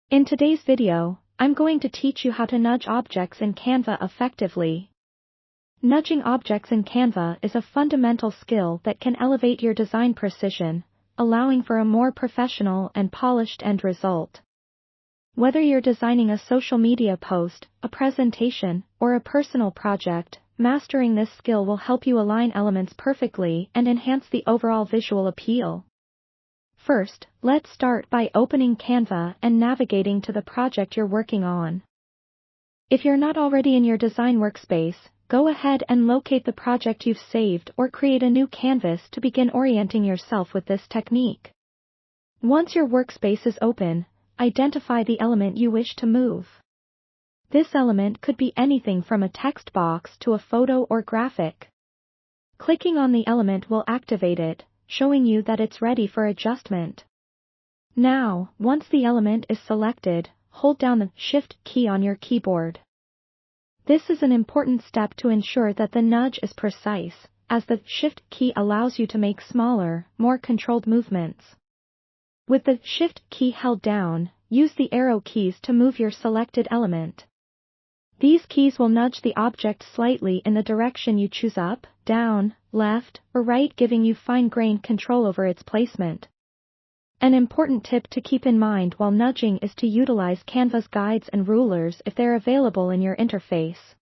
In today's video, I'm going to teach you how to nudge objects in Canva effectively. Nudging objects in Canva is a fundamental skill that can elevate your design precision, allowing for a more professional and polished end result. Whether you're designing a social media post, a presentation, or a personal project, mastering this skill will help you align elements perfectly and enhance the overall visual appeal. First, let's start by opening Canva and navigating to the project you're working on. If you're not already in your design workspace, go ahead and locate the project you've saved or create a new canvas to begin orienting yourself with this technique. Once your workspace is open, identify the element you wish to move. This element could be anything from a text box to a photo or graphic. Clicking on the element will activate it, showing you that it's ready for adjustment. Now, once the element is selected, hold down the Shift key on your keyboard. This is an important step to ensure that the nudge is precise, as the Shift key allows you to make smaller, more controlled movements. With the Shift key held down, use the arrow keys to move your selected element. These keys will nudge the object slightly in the direction you choose up, down, left, or right, giving you fine-grained control over its placement. An important tip to keep in mind while nudging is to utilize Canva's guides and rulers if they're available in your interface.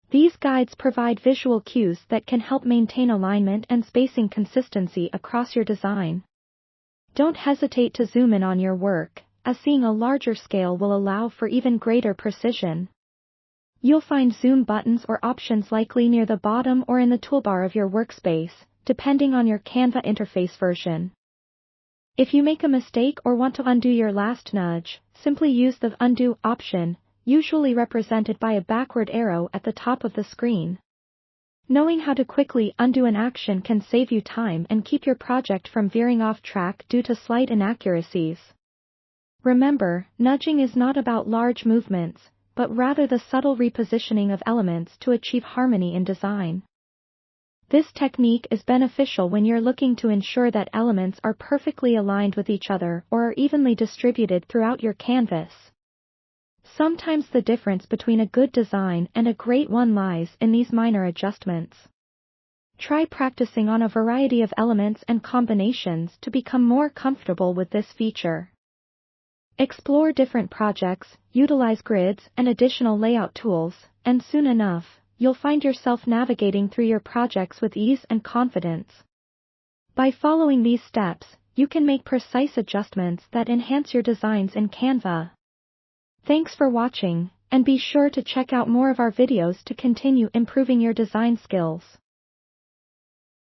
These guides provide visual cues that can help maintain alignment and spacing consistency across your design. Don't hesitate to zoom in on your work, as seeing a larger scale will allow for even greater precision. You'll find zoom buttons or options likely near the bottom or in the toolbar of your workspace, depending on your Canva interface version. If you make a mistake or want to undo your last nudge, simply use the Undo option, usually represented by a backward arrow at the top of the screen. Knowing how to quickly undo an action can save you time and keep your project from veering off track due to slight inaccuracies. Remember, nudging is not about large movements, but rather the subtle repositioning of elements to achieve harmony in design. This technique is beneficial when you're looking to ensure that elements are perfectly aligned with each other or are evenly distributed throughout your canvas. Sometimes the difference between a good design and a great one lies in these minor adjustments. Try practicing on a variety of elements and combinations to become more comfortable with this feature. Explore different projects, utilize grids and additional layout tools, and soon enough, you'll find yourself navigating through your projects with ease and confidence. By following these steps, you can make precise adjustments that enhance your designs in Canva. Thanks for watching, and be sure to check out more of our videos to continue improving your design skills.